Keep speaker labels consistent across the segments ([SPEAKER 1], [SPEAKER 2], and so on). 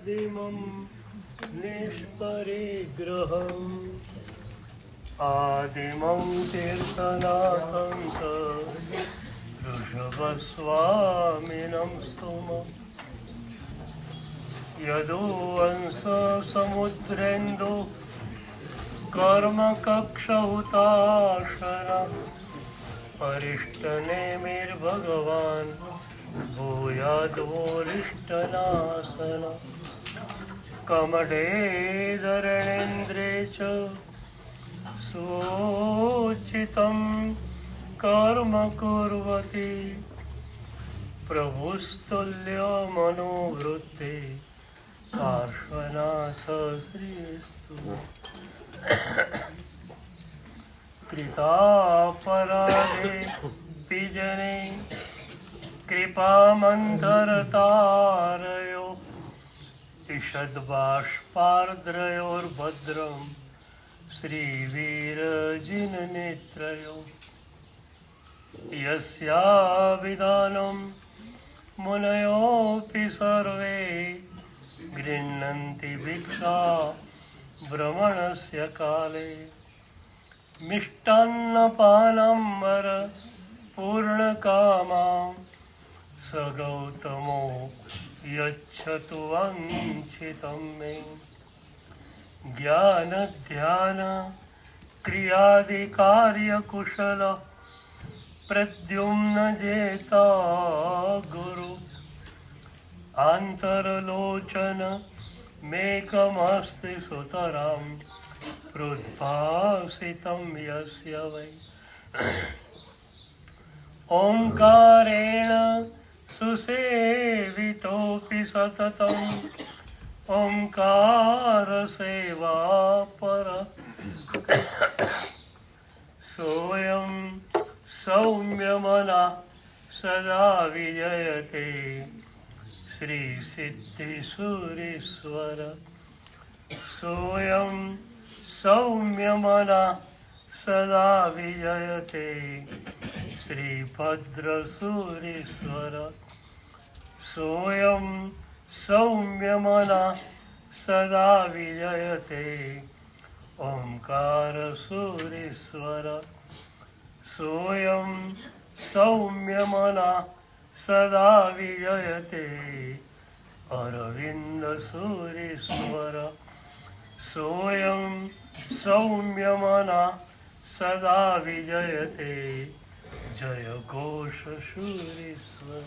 [SPEAKER 1] आदिमं निष्परिग्रहम् आदिमं तीर्थनाथं च ऋषभस्वामिनं स्तुमम् यदुवंशसमुद्रेन्दु कर्मकक्षहुताशना परिष्टनेमिर्भगवान् भूयाद्वोरिष्टनासन कमठे धरणेन्द्रे च सोचितं कर्म कुर्वति प्रभुस्तुल्यमनोवृत्ते पार्श्वनाथ श्रीस्तु कृतापराधे पिजने कृपामन्थरतारयो ईषद्बाष्पार्द्रयोर्भद्रं श्रीवीरजिननेत्रयो यस्याभिधानं मुनयोऽपि सर्वे गृह्णन्ति भिक्षा भ्रमणस्य काले मिष्टान्नपानाम्बर पूर्णकामां स गौतमो यच्छतु वाञ्छितं मे ज्ञानध्यान क्रियादिकार्यकुशल प्रद्युम्न जेता गुरु आन्तरलोचन मेकमस्ति सुतरां प्रोद्भासितं यस्य वै ओङ्कारेण सुसेवितोऽपि सततम् ओङ्कारसेवापर सोऽयं सौम्यमनः सदा विजयते श्रीसिद्धिसूरीश्वर सोऽयं सौम्यमनः सदा विजयते श्रीभद्रसूरीश्वर सोऽयं सौम्यमनः सदा विजयते ओङ्कारसूरीश्वर सोऽयं सौम्यमनः सदा विजयते अरविन्दसूरीश्वर सोऽयं सौम्यमनः सदा विजयते जय घोषसूरीश्वर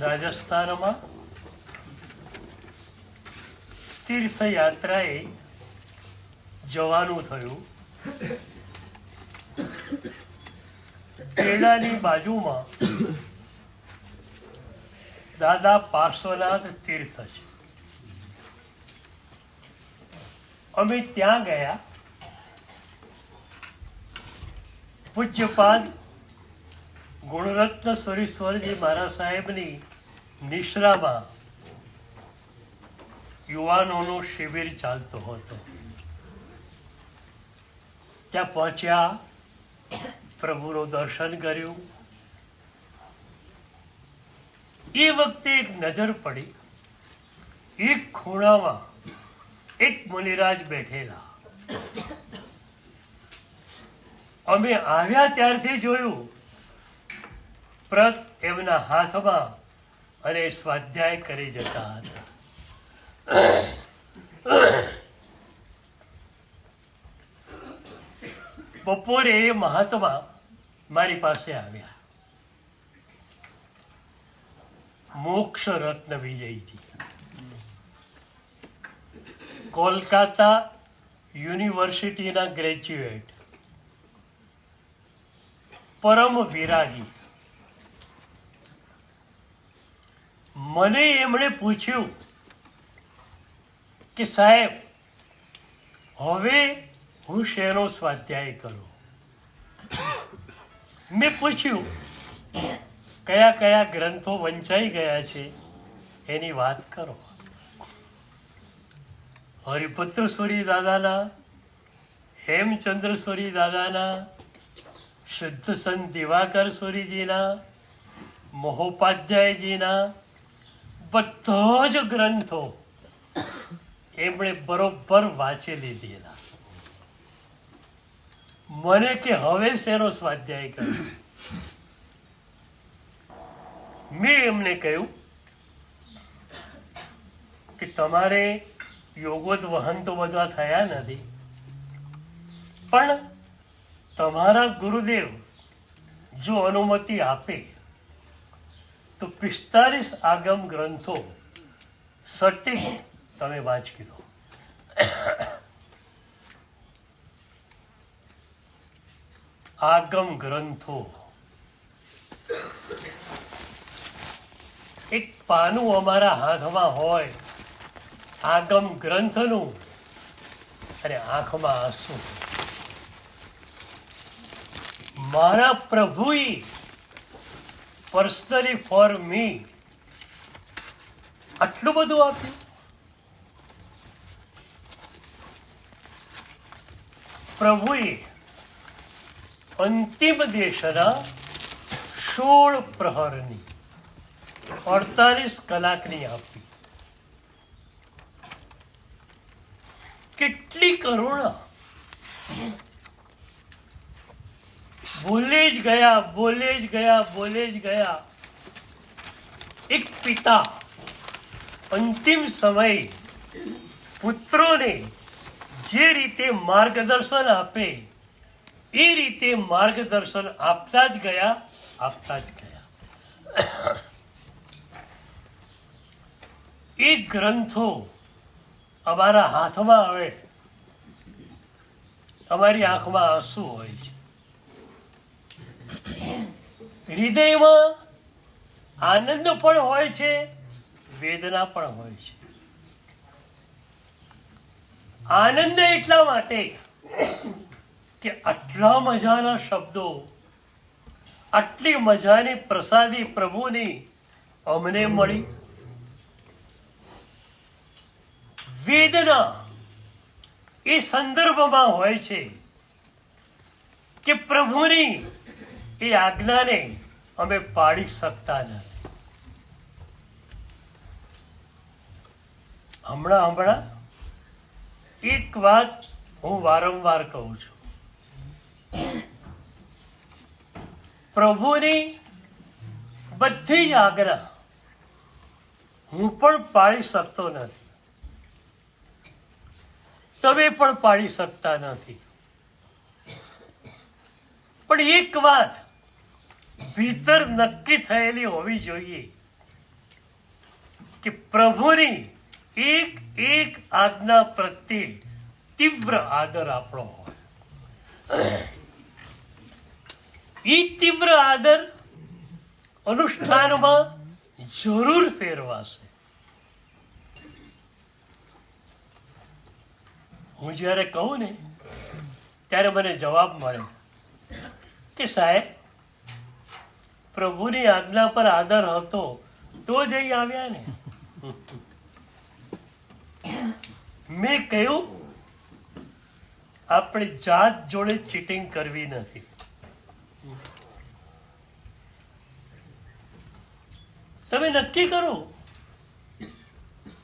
[SPEAKER 1] રાજસ્થાનમાં તીર્થયાત્રાએ જવાનું થયું. પેડાની બાજુમાં દાદા પાર્શ્વનાથ તીર્થ છે. અમે ત્યાં ગયા. પૂજ્યપાદ ગુણરત્ન સુરીશ્વરજી મહારાજ સાહેબની નિશ્રામાં યુવાનોનો શિબિર ચાલતો હતો. ત્યાં પહોંચ્યા, પ્રભુનું દર્શન કર્યું. એ વખતે એક નજર પડી, એક ખૂણામાં એક મુનિરાજ બેઠેલા. અમે આવ્યા ત્યારથી જોયું, પ્રત એમના હાથમાં અને સ્વાધ્યાય કરી જતા હતા. બપોરે એ મહાત્મા મારી પાસે આવ્યા. મોક્ષ રત્ન વિજયજી કોલકાતા યુનિવર્સિટીના ગ્રેજ્યુએટ, પરમ વિરાગી. મને એમણે પૂછ્યું કે સાહેબ, હવે હું શેનો સ્વાધ્યાય કરું? મેં પૂછ્યું કયા કયા ગ્રંથો વંચાઈ ગયા છે એની વાત કરો. હરિપુત્ર સૂરી દાદાના, હેમચંદ્ર સૂરી દાદાના, શુદ્ધ સંત દિવાકર સુરીજીના, મહોપાધ્યાયજીના બધા જ ગ્રંથો એમણે બરોબર વાંચી લીધેલા. મને કે હવે શેનો સ્વાધ્યાય કર્યો? મેં એમને કહ્યું કે તમારે યોગોદ વહન તો બધા થયા નથી, પણ તમારા ગુરુદેવ જો અનુમતિ આપે તો 45 આગમ ગ્રંથો સટીક તમે વાંચી લો. આગમ ગ્રંથો એક પાનું અમારા હાથમાં હોય આગમ ગ્રંથનું, અને આંખમાં આંસુ. મારા પ્રભુએ પર્સનલી ફોર મી આટલું બધું આપ્યું. પ્રભુએ અંતિમ દેશના 16 પ્રહરની 48 કલાકની આપી. કેટલી કરુણા! બોલે જ ગયા, બોલે જ ગયા, બોલે જ ગયા. એક પિતા અંતિમ સમયે પુત્રોને જે રીતે માર્ગદર્શન આપે એ રીતે માર્ગદર્શન આપતા જ ગયા, આપતા જ ગયા. એ ગ્રંથો અમારા હાથમાં આવે, અમારી આંખમાં આંસુ હોય છે, હૃદયમાં આનંદ પણ હોય છે, વેદના પણ હોય છે. આનંદ એટલા માટે કે આટલા મજાના શબ્દો, આટલી મજાની પ્રસાદી પ્રભુની અમને મળી. વેદના એ સંદર્ભમાં હોય છે કે પ્રભુની એ આજ્ઞાને અમે પાડી શકતા નથી. હમણાં એક વાત હું વારંવાર કહું છું, પ્રભુની બધી જ આજ્ઞા હું પણ પાડી શકતો નથી, તમે પણ પાડી શકતા નથી. પણ એક વાત ભીતર નક્કી થયેલી હોવી જોઈએ કે પ્રભુની એક એક આજ્ઞા પ્રત્યે તીવ્ર આદર આપણો હોય. એ તીવ્ર આદર અનુષ્ઠાનમાં જરૂર ફેરવાશે. હું જ્યારે કહું ને ત્યારે મને જવાબ મળે કે સાહેબ, પ્રભુની આજ્ઞા પર આદર હતો તો જઈ આવ્યા ને. મેં કહ્યું આપણે જાત જોડે ચીટિંગ કરવી નથી. તમે નક્કી કરો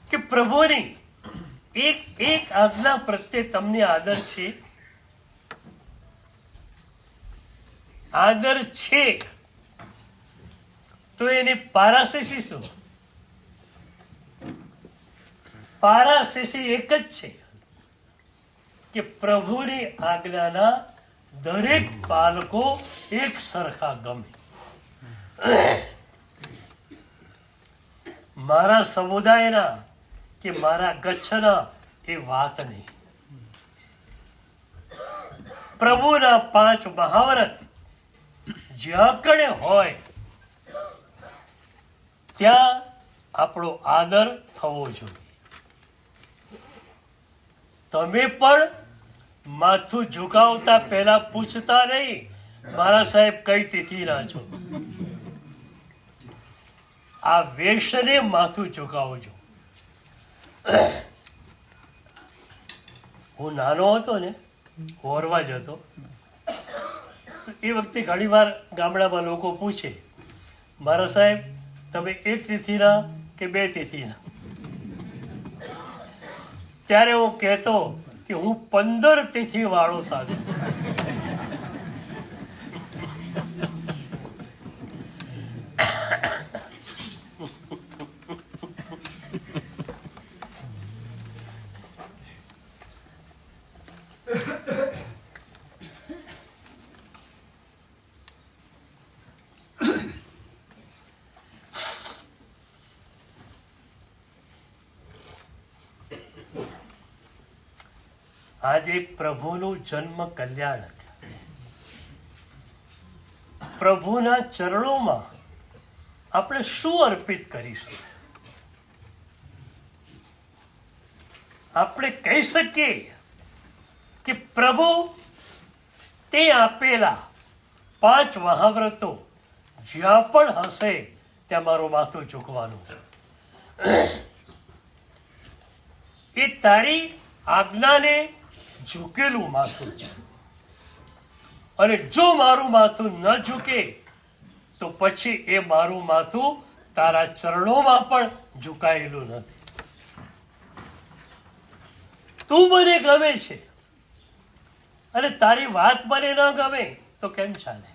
[SPEAKER 1] કે પ્રભુની એક એક આજ્ઞા પ્રત્યે તમને આદર છે. આદર છે તો એની પારાશેષી શું? પારાશેષી એક જ છે કે પ્રભુની આજ્ઞાના દરેક બાળકો એક સરખા ગમે. મારા સમુદાયના કે મારા ગચ્છના એ વાત નહીં. પ્રભુના 5 મહાવ્રત જ્યાં કણે હોય ત્યાં આપણો આદર થવો જોઈએ. તમે પણ માથું ઝુકાવતા પહેલા પૂછતા નહીં મારા સાહેબ કઈ તિથિના છો. આ વેશને માથું ઝુકાવજો. હું નાનો હતો ને, હોરવા જતો, તો એ વખતે ઘણીવાર ગામડામાં લોકો પૂછે, મારા સાહેબ તમે એક તિથિના કે બે તિથિના? ત્યારે હું કહેતો કે હું 15 તિથિવાળો સાધુ. આજે પ્રભુનું જન્મ કલ્યાણક, પ્રભુના ચરણોમાં આપણે શું અર્પિત કરીશું? આપણે કહી શકીએ કે પ્રભુ તે આપેલા 5 મહાવ્રતો જ્યાં પણ હશે ત્યાં મારું માથું ઝૂકવાનું, એ તારી આજ્ઞાને ઝૂકેલું માથું છે. અને જો મારું માથું ન ઝૂકે તો પછી એ મારું માથું તારા ચરણોમાં પણ ઝુકાયેલું નથી. તું મને ગમે છે અને તારી વાત મને ન ગમે તો કેમ ચાલે?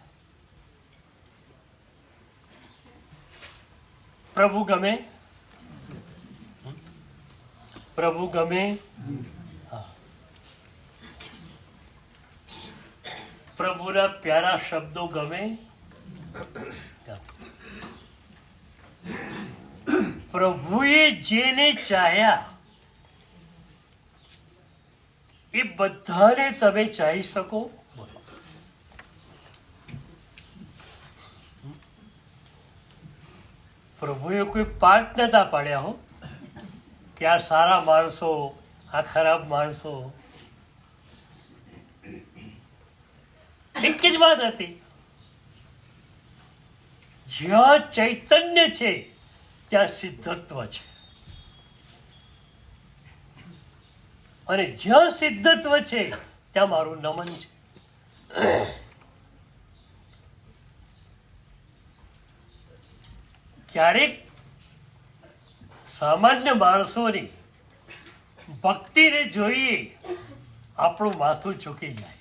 [SPEAKER 1] પ્રભુ ગમે? પ્રભુ ગમે? પ્રભુના પ્યારા શબ્દો ગમે? પ્રભુએ જેને ચાહ્યા એ બધાને તમે ચાહી શકો? પ્રભુએ કોઈ પાર્ટ નતા પાડ્યા હો કે આ સારા માણસો, આ ખરાબ માણસો. એક જ વાત હતી, જ્યાં ચૈતન્ય છે ત્યાં સિદ્ધત્વ છે, અને જ્યાં સિદ્ધત્વ છે ત્યાં મારું નમન છે. ક્યારેક સામાન્ય માણસોની ભક્તિને જોઈએ આપણું માથું ઝૂકી જાય.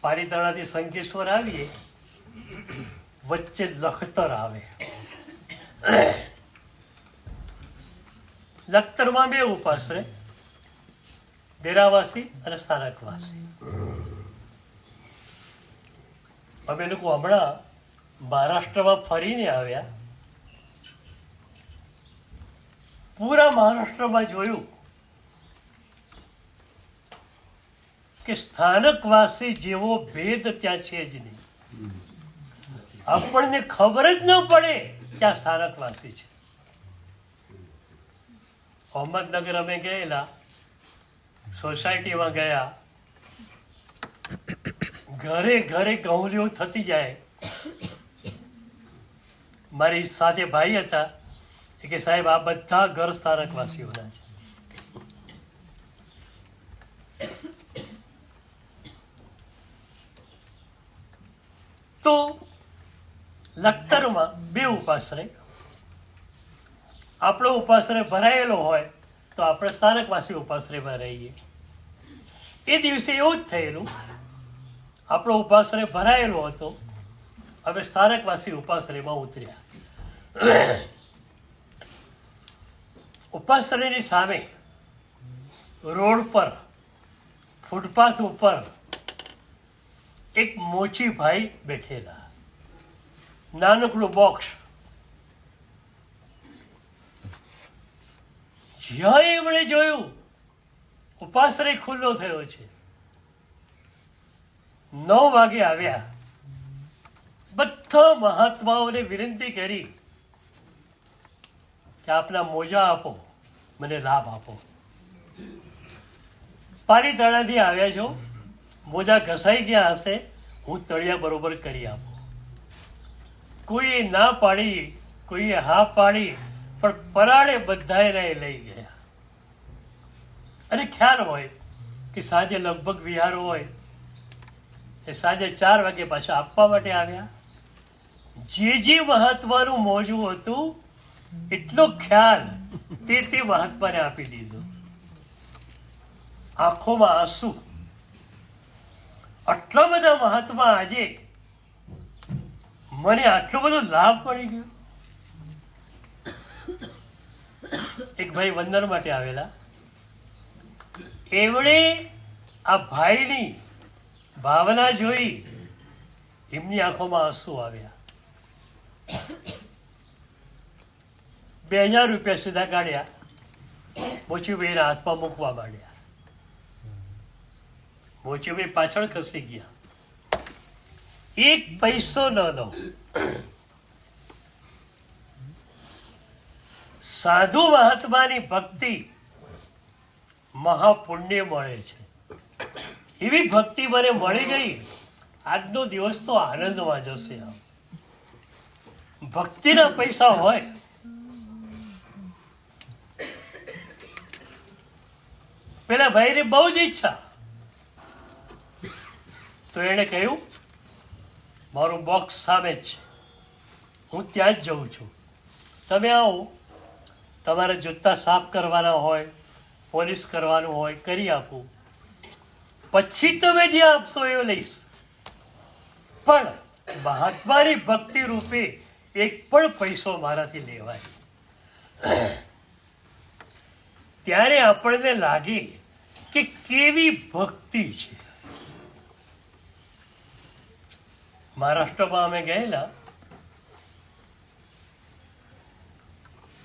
[SPEAKER 1] પારીતાણાથી શંકેશ્વર આવીએ, વચ્ચે લખતર આવે. લખતરમાં 2 ઉપાશ્રય, ડેરાવાસી અને સ્થાનકવાસી. અમે લોકો હમણાં મહારાષ્ટ્રમાં ફરીને આવ્યા. પૂરા મહારાષ્ટ્રમાં જોયું કે સ્થાનકવાસી જેવો ભેદ ત્યાં છે જ નહીં. આપણને ખબર જ ન પડે કે આ સ્થાનકવાસી છે. અહમદનગર અમે ગયેલા, સોસાયટીમાં ગયા, ઘરે ઘરે ગૌરીઓ થતી જાય. મારી સાથે ભાઈ હતા, એ કે સાહેબ આ બધા ઘર સ્થાનકવાસીઓના છે. તો લખતરમાં 2 ઉપાશ્રય, આપણો ઉપાશ્રય ભરાયેલો હોય તો આપણે સ્થાનકવાસી ઉપાશ્રયમાં રહીએ. એ દિવસે એવું જ થયેલું, આપણો ઉપાશ્રય ભરાયેલો હતો, હવે સ્થાનકવાસી ઉપાશ્રયમાં ઉતર્યા. ઉપાશ્રયની સામે રોડ પર, ફૂટપાથ ઉપર એક મોચી ભાઈ બેઠેલા, નાનકડું બોક્સ. જ્યાં એમણે જોયું ઉપાશ્રય ખુલ્લો થયો છે, 9 વાગે આવ્યા. બધા મહાત્માઓને વિનંતી કરી કે આપના મોજા આપો, મને લાભ આપો. પાલીતાણાથી આવ્યા છો, મોજા ઘસાઈ ગયા હશે, હું તળિયા બરોબર કરી આપું. કોઈએ ના પાડી, કોઈએ હા પાડી, પણ પરાળે બધાને લઈ ગયા. અને ખ્યાલ હોય કે સાંજે લગભગ વિહાર હોય એ સાંજે 4 વાગે પાછા આપવા માટે આવ્યા. જે મહાત્માનું મોજું હતું એટલો ખ્યાલ તે મહાત્માને આપી દીધો. આંખોમાં આંસુ. આટલા બધા મહાત્મા આજે મને આટલો બધો લાભ મળી ગયો. એક ભાઈ વંદન માટે આવેલા, એમણે આ ભાઈની ભાવના જોઈ, એમની આંખોમાં આંસુ આવ્યા. 2000 રૂપિયા સીધા કાઢ્યા, મોચીભાઈના હાથમાં મૂકવા માંડ્યા. મોચીભાઈ પાછળ ખસી ગયા. 1 પૈસો ન લો. સાધુ મહાત્માની ભક્તિ મહાપુણ્ય મળે છે. એવી ભક્તિ મને મળી ગઈ, આજનો દિવસ તો આનંદમાં જશે. ભક્તિના પૈસા હોય પેલા ભાઈને બહુ જ ઈચ્છા, તો એણે કહ્યું મારું બોક્સ સામે જ છે, હું ત્યાં જ જઉં છું, તમે આવો, તમારે જૂતા સાફ કરવાના હોય, પોલિશ કરવાનું હોય કરી આપું, પછી તમે જે આપશો એ લઈશ. પણ મહાત્માની ભક્તિ રૂપે એક પણ પૈસો મારાથી લેવાય. ત્યારે આપણને લાગે કે કેવી ભક્તિ છે. મહારાષ્ટ્રમાં અમે ગયેલા,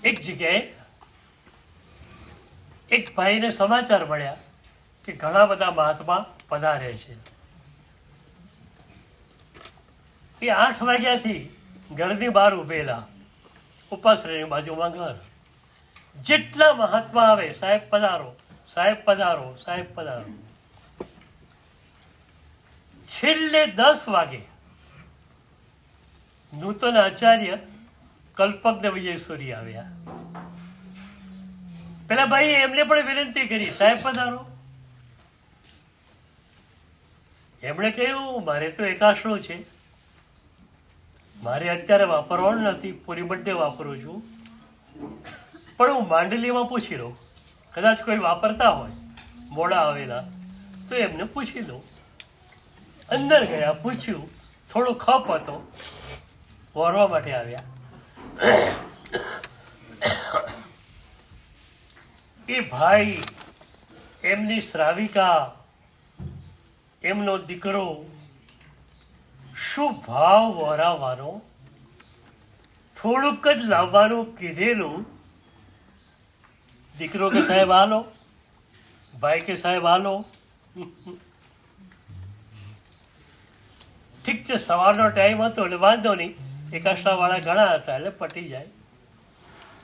[SPEAKER 1] એક જગ્યાએ એક ભાઈને સમાચાર મળ્યા કે ઘણા બધા મહાત્મા પધારે છે. એ 8 વાગ્યાથી ઘરની બહાર ઉભેલા, ઉપાશ્રયની બાજુમાં ઘર. જેટલા મહાત્મા આવે, સાહેબ પધારો, સાહેબ પધારો, સાહેબ પધારો. છેલ્લે 10 વાગે નૂતન આચાર્ય કલ્પજ્ઞ વિજયસુરી આવ્યા. પેલા ભાઈએ એમને પણ વિનંતી કરી, સાહેબ પધારો. એમણે કહ્યું મારે તો એકાશરો છે, મારે અત્યારે વાપરવાનું નથી, પૂરી બધે વાપરું છું, પણ હું માંડલીમાં પૂછી લઉં, કદાચ કોઈ વાપરતા હોય મોડા આવેલા તો એમને પૂછી લઉં. અંદર ગયા, પૂછ્યું, થોડો ખપ હતો, વોરવા માટે આવ્યા. એ ભાઈ, એમની શ્રાવિકા, એમનો દીકરો, શું ભાવ વરાવવાનો, થોડુંક જ લાવવાનું કીધેલું. દીકરો કે સાહેબ હાલો, ભાઈ કે સાહેબ હાલો. ઠીક છે, સવારનો ટાઈમ હતો એટલે વાંધો નહીં, એકાશાવાળા ઘણા હતા એટલે પટી જાય.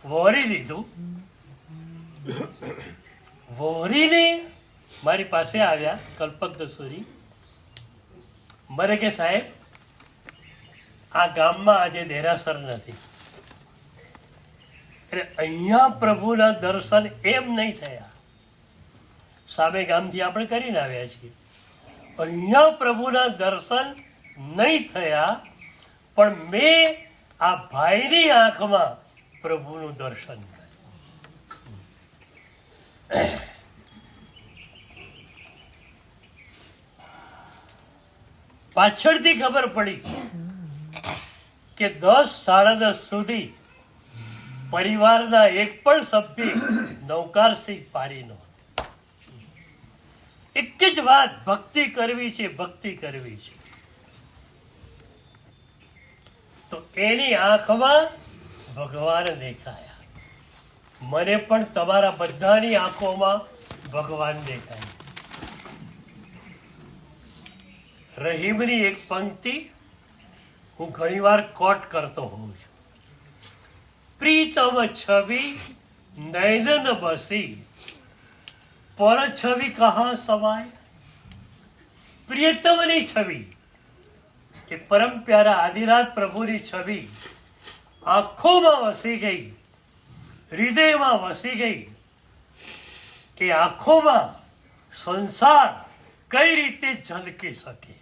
[SPEAKER 1] વહોરી લીધું. વહોરીને મારી પાસે આવ્યા કલ્પજ્ઞસુરી. મને કે સાહેબ આ ગામમાં આજે દેરાસર નથી, એટલે અહીંયા પ્રભુના દર્શન એમ નહીં થયા. સામે ગામથી આપણે કરીને આવ્યા છીએ, અહીંયા પ્રભુના દર્શન નહીં થયા, પણ મેં આ ભાઈની આંખમાં પ્રભુનું દર્શન કર્યું. પાછળથી ખબર પડી કે 10-10:30 સુધી પરિવારના એક પણ સભ્ય નૌકારસિંહ પારીનો. એક જ વાત, ભક્તિ કરવી છે, ભક્તિ કરવી છે. તો એની આંખમાં ભગવાન દેખાયા. મને પણ તમારા બધાની આંખોમાં ભગવાન દેખાય. રહીમની એક પંક્તિ હું ઘણીવાર કોટ કરતો હોઉં છું. પ્રીતમ છવી નયનન બસી, પર છવી કહા સમાય. પ્રિયતમની છવી, કે પરમ પ્યારા આદિનાથ પ્રભુની છવી આંખોમાં વસી ગઈ, હૃદયમાં વસી ગઈ. એ આંખોમાં સંસાર કઈ રીતે ઝલકી શકે.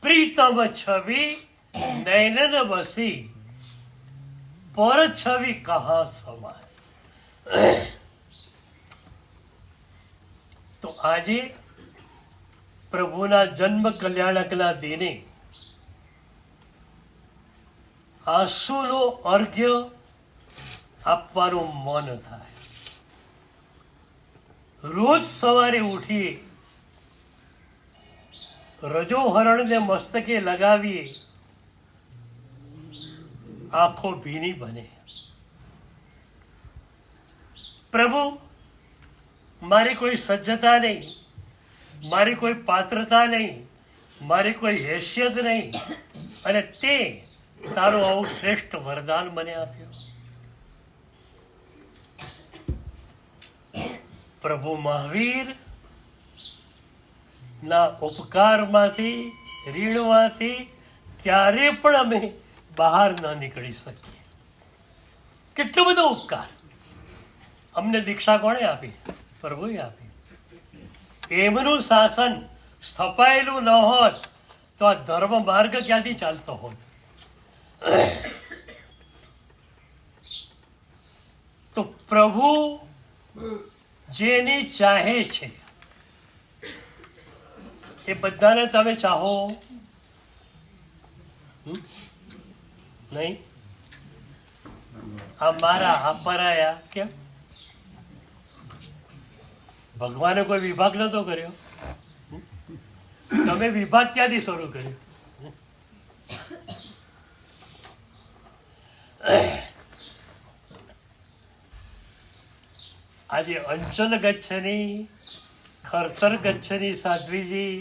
[SPEAKER 1] પ્રીતમ છવી નૈનન બસી પર છવી કહા સમાય. તો આજે પ્રભુના જન્મ કલ્યાણકના દિને આંસુનો અર્ઘ્ય આપવાનું મન થાય. રોજ સવારે ઉઠીએ, રજોહરણને મસ્તકે લગાવીએ, આંખો ભીની બને. પ્રભુ, મારી કોઈ સજ્જતા નહીં, મારી કોઈ પાત્રતા નહીં, મારી કોઈ હેસિયત નહીં, અને તે તારું આવું શ્રેષ્ઠ વરદાન મને આપ્યું. પ્રભુ મહાવીર ના ઉપકારમાંથી, ઋણમાંથી ક્યારે પણ અમે બહાર ન નીકળી શકીએ. કેટલો બધો ઉપકાર! અમને દીક્ષા કોણે આપી? પ્રભુએ આપી. એમનું શાસન સ્થપાયેલું ન હોત તો આ ધર્મ માર્ગ ક્યાંથી ચાલતો હોત? તો પ્રભુ જેને ચાહે છે એ બધાને તમે ચાહો નહીં? આ મારા, આ પરાયા, કેમ? ભગવાને કોઈ વિભાગ નતો કર્યો. તમે વિભાગ ક્યાંથી શરૂ કર્યો? આજે અંચલ ગચ્છની, ખરતર ગચ્છની સાધ્વીજી,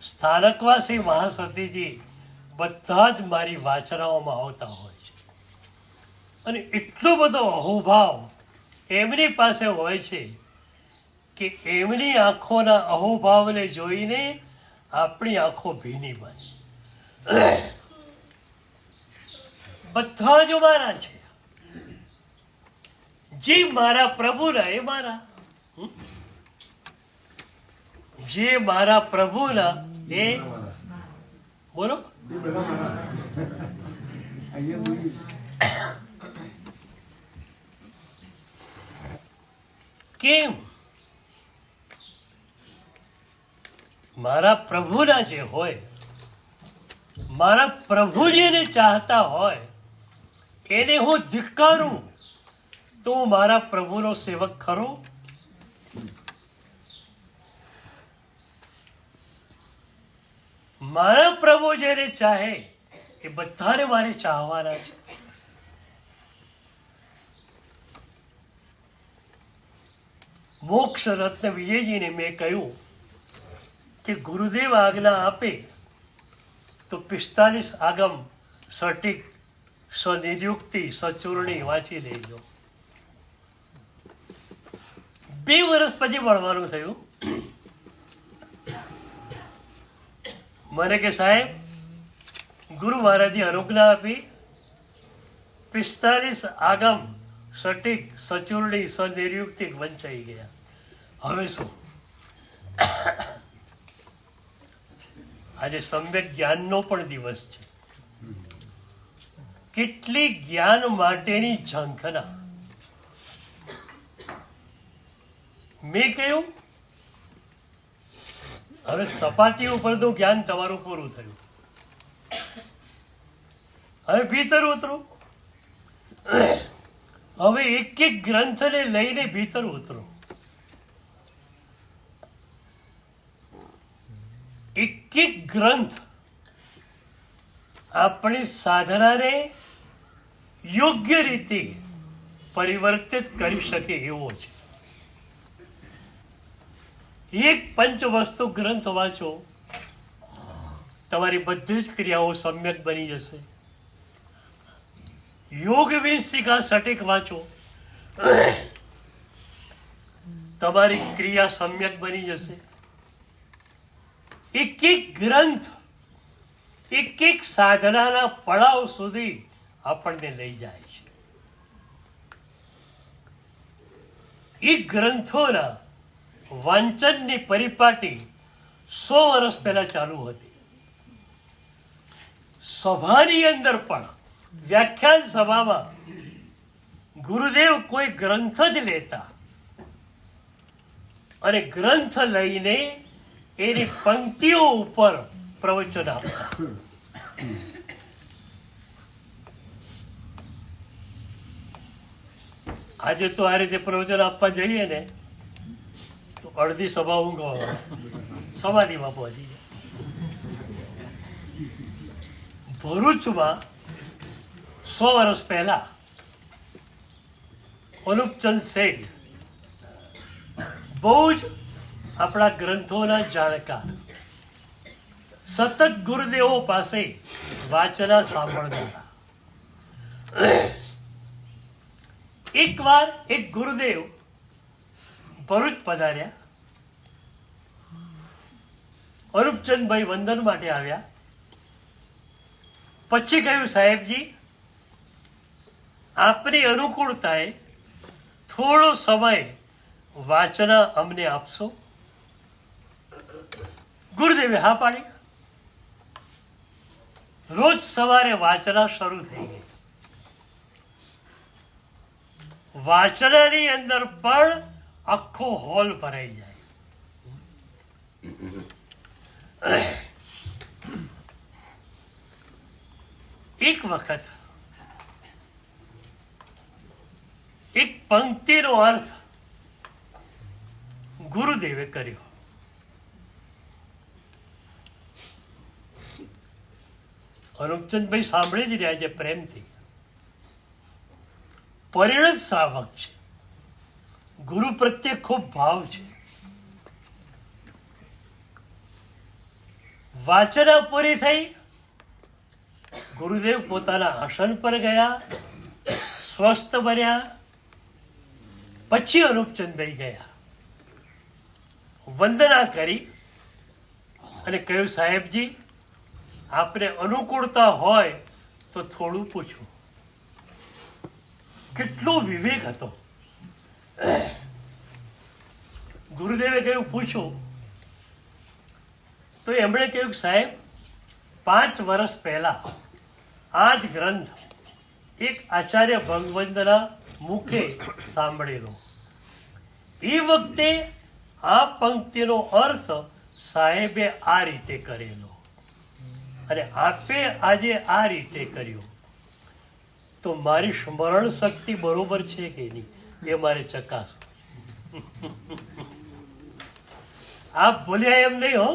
[SPEAKER 1] સ્થાનકવાસી મહાસતીજી બધા જ મારી વાચનાઓમાં આવતા હોય છે. અને એટલો બધો અહોભાવ એમની પાસે હોય છે કે એમની આંખોના અહોભાવને જોઈને આપણી આંખો ભીની બને. બધા જ મારા છે. જે મારા પ્રભુના એ મારા, જે મારા પ્રભુના એ બોલો. કેમ? મારા પ્રભુના જે હોય, મારા પ્રભુ જેને ચાહતા હોય એને હું ધિક્કારું તો હું મારા પ્રભુનો સેવક ખરો? મારા પ્રભુ જેને ચાહે એ બધાને મારે ચાહવાના છે. મોક્ષ રત્ન વિજયજીને મેં કહ્યું કે ગુરુદેવ આજ્ઞા આપે તો 45 આગમ, સટીક, સ્વનિયુક્તિ, સચૂર્ણી વાંચી લેજો. 2 વર્ષ પછી ભણવાનું થયું. મને કે સાહેબ, ગુરુ મહારાજે અનુજ્ઞા આપી, 45 આગમ, સટીક, સચૂર્ણી, સ્વનિયુક્તિ વંચાઈ ગયા. હવે શું? આજે સમ્યક જ્ઞાનનો પણ દિવસ છે. કેટલી જ્ઞાન માટેની ઝંખના! મેં કહ્યું હવે સપાટી ઉપરનું જ્ઞાન તમારું પૂરું થયું, હવે ભીતર ઉતરો. હવે એક એક ગ્રંથને લઈને ભીતર ઉતરો. એક એક ગ્રંથ આપણી સાધનાને યોગ્ય રીતે પરિવર્તિત કરી શકે એવો છે. એક પંચવસ્તુ ગ્રંથ વાંચો, તમારી બધી જ ક્રિયાઓ સમ્યક બની જશે. યોગ વિંશિકા સટીક વાંચો, તમારી ક્રિયા સમ્યક બની જશે. એક એક ગ્રંથ એક એક સાધનાના પડાવ સુધી આપણને લઈ જાય છે. એ ગ્રંથોના વાંચનની પરિપાટી 100 વર્ષ પહેલા ચાલુ હતી. સભાની અંદર પણ વ્યાખ્યાન સભામાં ગુરુદેવ કોઈ ગ્રંથ જ લેતા અને ગ્રંથ લઈને એની પંક્તિઓ ઉપર પ્રવચન આપતા. આજે તો આ રીતે પ્રવચન આપવા જઈએ ને તો અડધી સભા ઊંઘ સમાધિમાં પહોંચી જાય. ભરૂચમાં 100 વર્ષ પહેલા અનુપચંદ શેઠ બહુ જ આપણા ગ્રંથોના જાણકાર, સતત ગુરુદેવો પાસે વાચના સાંભળનારા. એકવાર એક ગુરુદેવ ભરૂચ પધાર્યા. અનુપચંદભાઈ વંદન માટે આવ્યા. પછી કહ્યું, સાહેબજી, આપની અનુકૂળતાએ થોડો સમય વાચના અમને આપશો? ગુરુદેવે હા પાડી. રોજ સવારે વાચના શરૂ થઈ ગઈ. વાચનાની અંદર પણ આખો હોલ ભરાઈ જાય. એક વખત એક પંક્તિનો અર્થ ગુરુદેવે કર્યો. અનુપચંદભાઈ સાંભળી જ રહ્યા છે પ્રેમથી. પરિણત શ્રાવક છે, ગુરુ પ્રત્યે ખૂબ ભાવ છે. વાચના પૂરી થઈ. ગુરુદેવ પોતાના આસન પર ગયા, સ્વસ્થ બન્યા. પછી અનુપચંદભાઈ ગયા, વંદના કરી અને કહ્યું, સાહેબજી, આપને અનુકૂળતા હોય તો થોડું પૂછું. કેટલો વિવેક હતો! ગુરુદેવે કહ્યું, પૂછું. તો એમણે કહ્યું, સાહેબ, 5 વર્ષ પહેલા આ જ ગ્રંથ એક આચાર્ય ભગવંતના મુખે સાંભળેલો. એ વખતે આ પંક્તિનો અર્થ સાહેબે આ રીતે કરેલો અને આપે આજે આ રીતે કર્યો. તો મારી સ્મરણ શક્તિ બરોબર છે કે નહીં એ મારે ચકાસવું. આપ ભૂલ્યા એમ નહીં હો.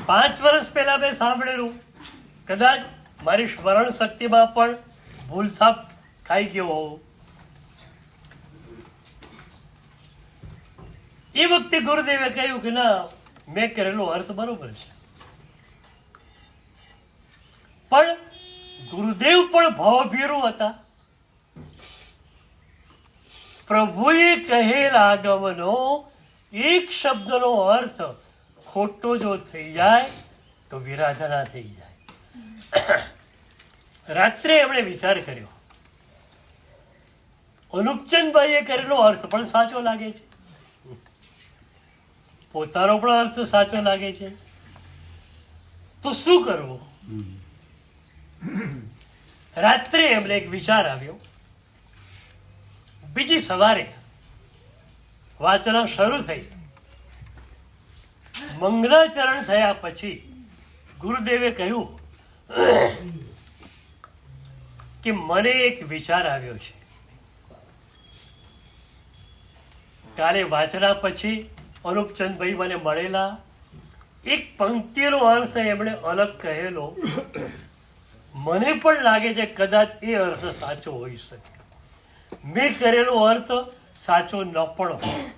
[SPEAKER 1] 5 વર્ષ પહેલા મેં સાંભળેલું. કદાચ મારી સ્મરણ શક્તિમાં પણ ભૂલથાપ ખાઈ ગયો હોઉં. એ વખતે ગુરુદેવે કહ્યું કે ના, મેં કરેલો અર્થ બરોબર છે. પણ ગુરુદેવ પણ ભાવભીરુ હતા. પ્રભુએ કહેલ આગમનો એક શબ્દનો અર્થ ખોટો જો થઈ જાય તો વિરાધના થઈ જાય. રાત્રે એમણે વિચાર કર્યો. અનુપચંદભાઈએ કરેલો અર્થ પણ સાચો લાગે છે, પોતાનો પણ અર્થ સાચો લાગે છે, તો શું કરવું? રાત્રે એમને એક વિચાર આવ્યો. બીજી સવારે વાચના શરૂ થઈ. મંગલાચરણ થયા પછી ગુરુદેવે કહ્યું કે મને એક વિચાર આવ્યો છે. કાલે વાચના પછી અનુપચંદભાઈ મને મળેલા. એક પંક્તિનો અર્થ એમણે અલગ કહેલો. મને પણ લાગે છે કદાચ એ અર્થ સાચો હોઈ શકે. મેં કરેલો અર્થ સાચો ન પણ હોય.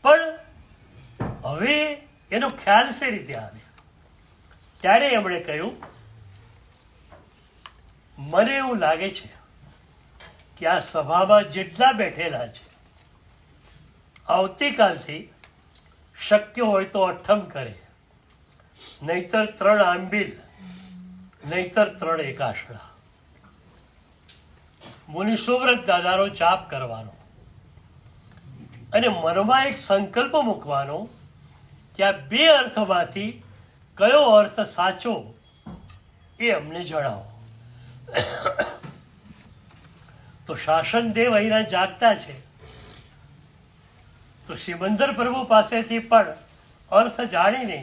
[SPEAKER 1] પણ હવે એનો ખ્યાલ શે રીતે આવે? ત્યારે એમણે કહ્યું, મને એવું લાગે છે કે આ સભામાં જેટલા બેઠેલા છે, આવતીકાલથી શક્ય હોય તો અઠ્ઠમ કરે, નહીતર 3 આંબીલ, નહીતર 3 એકાશડા. મુનિ સુવ્રત દાદાનો જાપ કરવાનો અને મનમાં એક સંકલ્પ મૂકવાનો ત્યાં બે અર્થમાંથી કયો અર્થ સાચો એ અમને જણાવો. તો શાસનદેવ અહીંના જાગતા છે, તો સિમંદર પ્રભુ પાસેથી પણ અર્થ જાણીને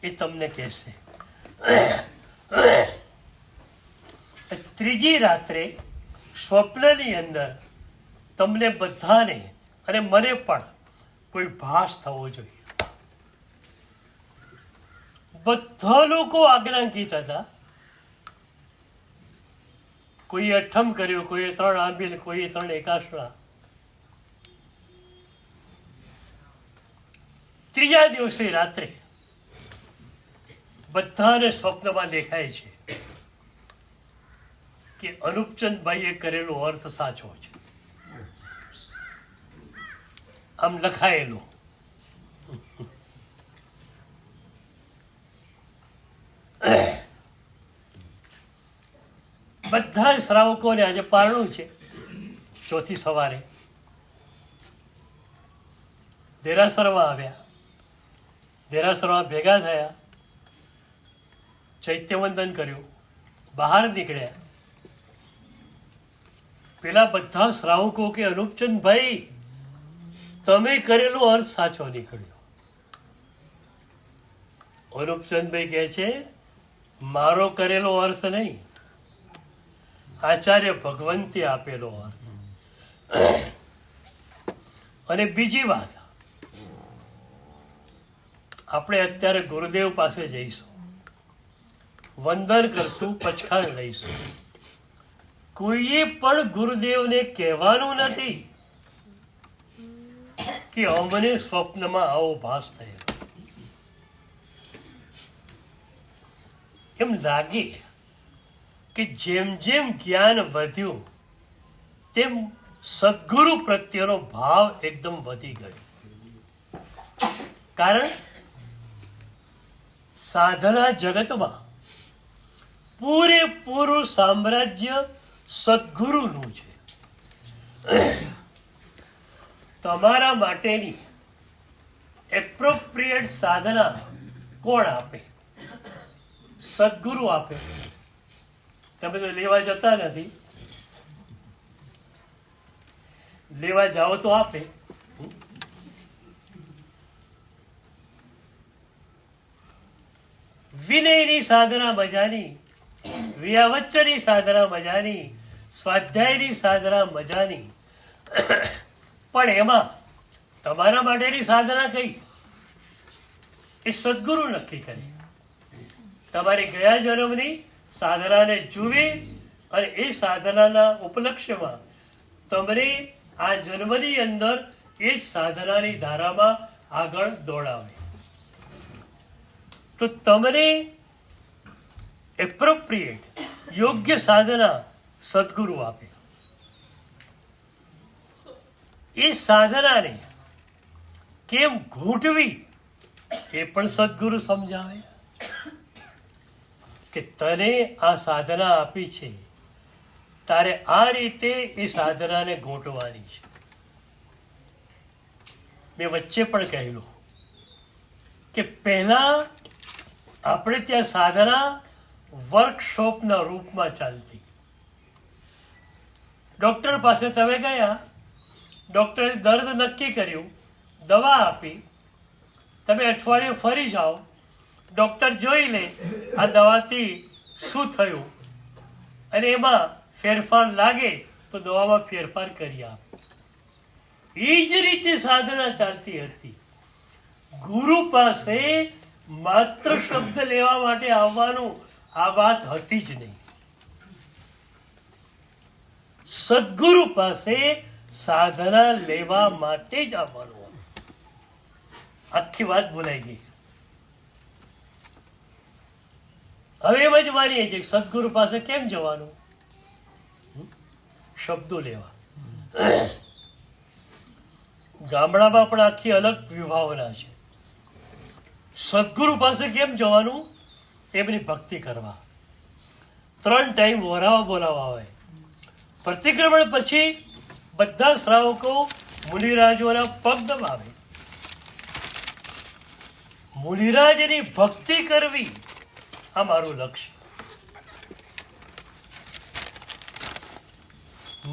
[SPEAKER 1] એ તમને કહેશે. ત્રીજી રાત્રે સ્વપ્નની અંદર તમને બધાને અને મને પણ કોઈ ભાસ થવો જોઈએ. બધા લોકો આજ્ઞાંકિત હતા. કોઈએ અઠ્ઠમ કર્યો, કોઈએ 3 આંબીલ, કોઈએ 3 એકાસણા. ત્રીજા દિવસે રાત્રે બધાને સ્વપ્નમાં દેખાય છે કે અનુપચંદભાઈએ કરેલો અર્થ સાચો છે. આમ લખાયેલો. બધા શ્રાવકોને આજે પારણું છે. ચોથી સવારે દેરાસરમાં આવ્યા, દેરાસરમાં ભેગા થયા, ચૈત્યવંદન કર્યું, બહાર નીકળ્યા. પેલા બધા શ્રાવકો કે અનુપચંદભાઈ તમે કરેલો અર્થ સાચો નીકળ્યો. અનુપચંદભાઈ કહે છે મારો કરેલો અર્થ નહીં, આચાર્ય ભગવંતે આપેલો અર્થ. અને બીજી વાત, આપણે અત્યારે ગુરુદેવ પાસે જઈશું, વંદન કરશું, પચખાણ લઈશું. કોઈએ પણ ગુરુદેવને કહેવાનું નથી કે અમને સ્વપ્નમાં આવો ભાસ થયો. એમ લાગે કે જેમ જેમ જ્ઞાન વધ્યું તેમ સદગુરુ પ્રત્યેનો ભાવ એકદમ વધી ગયો. કારણ સાધના જગતમાં પૂરેપૂરું સામ્રાજ્ય સદગુરુનું છે. તમારા માટેની એપ્રોપ્રિએટ સાધના કોણ આપે? સદગુરુ આપે. તમે તો લેવા જતા નથી, લેવા જાઓ તો આપે. વિનયની સાધના મજાની, વ્યાવચ્ચની સાધના મજાની, સ્વાધ્યાયની સાધના મજાની, પણ એમાં તમારા માટેની સાધના કઈ એ સદગુરુ નક્કી કરે. તમારી ગયા જન્મની સાધનાને જુએ અને એ સાધનાના ઉપલક્ષ્યમાં તમને આ જન્મની અંદર એ જ સાધનાની ધારામાં આગળ દોડાવે. તો તમને એપ્રોપ્રિએટ યોગ્ય સાધના સદગુરુ આપે. એ સાધનાને કેમ ઘૂંટવી એ પણ સદગુરુ સમજાવે કે તને આ સાધના આપી છે, તારે આ રીતે એ સાધનાને ઘૂંટવાની છે. મેં વચ્ચે પણ કહેલું કે પહેલા આપણે ત્યાં સાધના વર્કશોપના રૂપમાં ચાલતી. ડૉક્ટર પાસે તમે ગયા, ડૉક્ટરે દર્દ નક્કી કર્યું, દવા આપી, તમે અઠવાડિયું ફરી જાઓ, ડૉક્ટર જોઈ લે આ દવાથી શું થયું અને એમાં ફેરફાર લાગે તો દવામાં ફેરફાર કરી આપે. એ જ રીતે સાધના ચાલતી હતી. ગુરુ પાસે માત્ર શબ્દ લેવા માટે આવવાનું આ વાત હતી જ નહીં. સદગુરુ પાસે સાધના લેવા માટે જ આવવાનું. આખી વાત ભૂલાઈ ગઈ. હવે એમ જ માનીએ છીએ સદગુરુ પાસે કેમ જવાનું? શબ્દો લેવા. ગામડામાં પણ આખી અલગ વિભાવના છે. સદગુરુ પાસે કેમ જવાનું? એમની ભક્તિ કરવા. 3 ટાઈમ વરાવા બોલાવા આવે. પ્રતિક્રમણ પછી બધા શ્રાવકો મુનિરાજોના પગ દબાવે. મુનિરાજની ભક્તિ કરવી આ મારું લક્ષ્ય.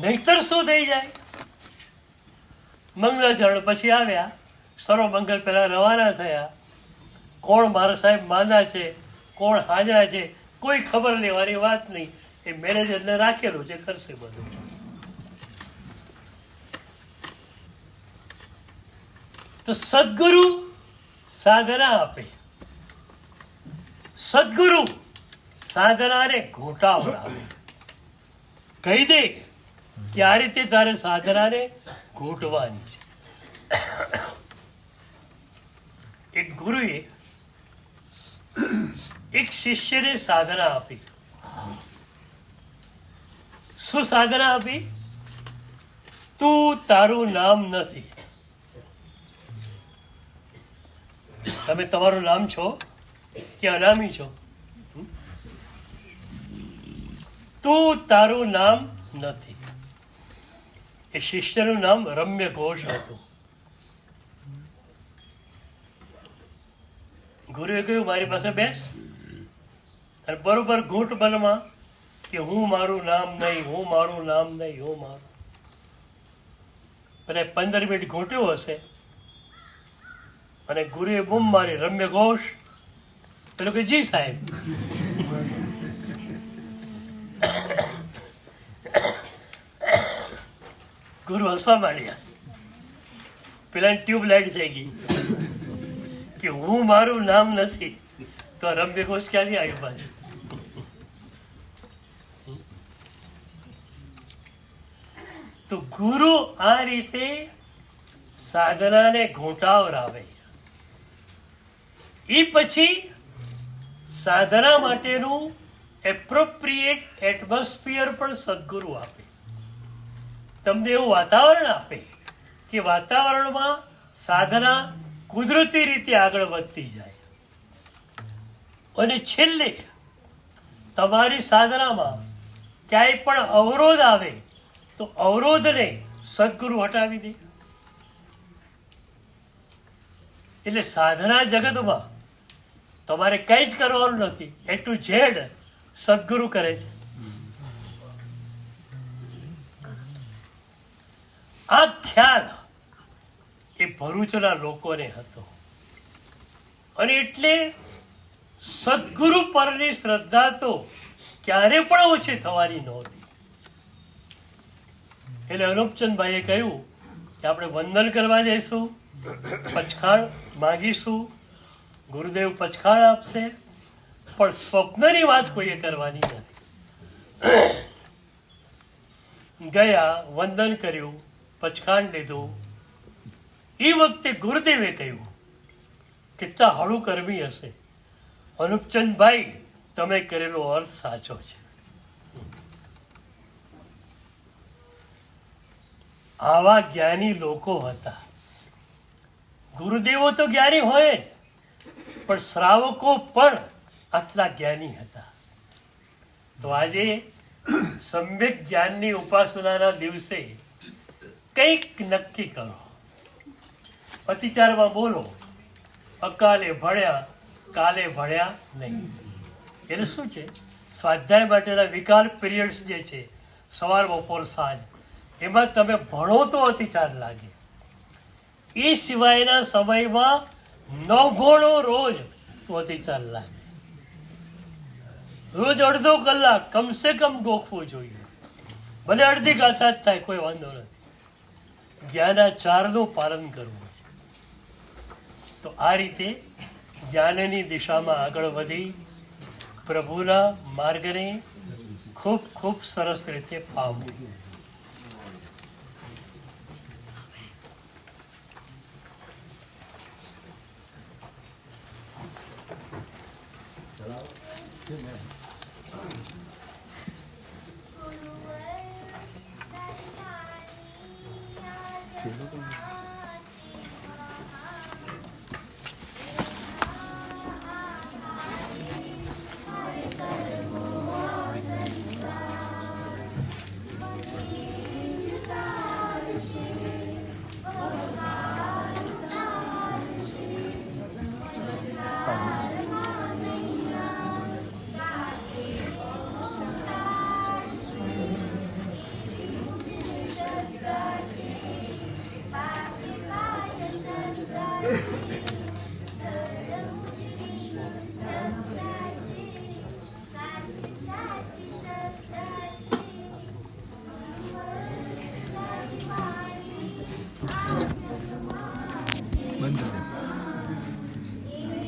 [SPEAKER 1] નહીતર શું થઈ જાય? મંગળાચરણ પછી આવ્યા, સર્વમંગલ પહેલા રવાના થયા. કોણ મારા સાહેબ માંદા છે, કોણ હાજરા છે, કોઈ ખબર લેવાની વાત નહીં. એ મેનેજરને રાખેલું છે, કરશે બધું. તો સદગુરુ સાધના આપે. સદગુરુ સાધનાને ઘૂંટાવડાવે, કહી દે કે આ રીતે તારે સાધનાને ઘૂંટવાની છે. એક ગુરુએ એક શિષ્યને સાધના આપી. શું સાધના આપી? તું તારું નામ નથી. તમે તમારું નામ છો કે અનામી છો? તું તારું નામ નથી. એ શિષ્યનું નામ રમ્ય ઘોષ હતું. ગુરુએ કહ્યું મારી પાસે બેસ અને બરોબર ઘૂંટ બનમાં કે હું મારું નામ નહીં, હું મારું નામ નહીં, હું મારું. પેલા 15 મિનિટ ઘૂંટ્યું હશે અને ગુરુએ બૂમ મારી, રમ્ય ઘોષ. પેલો કે જી સાહેબ. ગુરુ હસવા માંડ્યા. પેલા ટ્યુબલાઇટ થઈ ગઈ કે હું મારું નામ નથી. તો રમ્ય ઘોષ ક્યાંથી આવ્યું પાછું? તો ગુરુ આ રીતે સાધનાને ઘૂંટાવરાવે. એ પછી સાધના માટેનું એપ્રોપ્રિએટ એટમોસ્ફિયર પણ સદગુરુ આપે. તમને એવું વાતાવરણ આપે કે વાતાવરણમાં સાધના કુદરતી રીતે આગળ વધતી જાય. અને છેલ્લે તમારી સાધનામાં ક્યાંય પણ અવરોધ આવે તો અવરોધને સદગુરુ હટાવી દે. એટલે સાધના જગતમાં તમારે કંઈ જ કરવાનું નથી, એ ટુ ઝેડ સદગુરુ કરે છે. આ ખ્યાલ એ ભરૂચના લોકોને હતો અને એટલે સદગુરુ પરની શ્રદ્ધા તો ક્યારે પણ ઓછી થવાની નહોતી. એટલે અનુપચંદભાઈએ કહ્યું કે આપણે વંદન કરવા જઈશું, પચખાણ માગીશું, ગુરુદેવ પચખાણ આપશે, પણ સ્વપ્નની વાત કોઈએ કરવાની નથી. ગયા, વંદન કર્યું, પચખાણ લીધું. એ વખતે ગુરુદેવે કહ્યું, કેટલા હળું કર્મી હશે, અનુપચંદભાઈ તમે કરેલો અર્થ સાચો છે. આવા જ્ઞાની લોકો હતા. ગુરુદેવો તો જ્ઞાની હોય જ, પણ શ્રાવકો પણ આટલા જ્ઞાની હતા. તો આજે સમ્યક જ્ઞાનની ઉપાસનાના દિવસે કંઈક નક્કી કરો. અતિચારમાં બોલો, અકાલે ભણ્યા કાલે ભણ્યા નહીં. એટલે શું છે? સ્વાધ્યાય માટેના વિકાલ પીરિયડ્સ જે છે, સવાર બપોર સાંજ, એમાં તમે ભણો તો અતિચાર લાગે. એ સિવાયના સમયમાં ન ભણો રોજ તો અતિચાર લાગે. રોજ અડધો કલાક કમસે કમ ગોખવું જોઈએ. ભલે અડધી ગાથા જ થાય, કોઈ વાંધો નથી. જ્ઞાનાચારનું પાલન કરવું. તો આ રીતે જ્ઞાનની દિશામાં આગળ વધી પ્રભુના માર્ગને ખૂબ ખૂબ સરસ રીતે પામવું.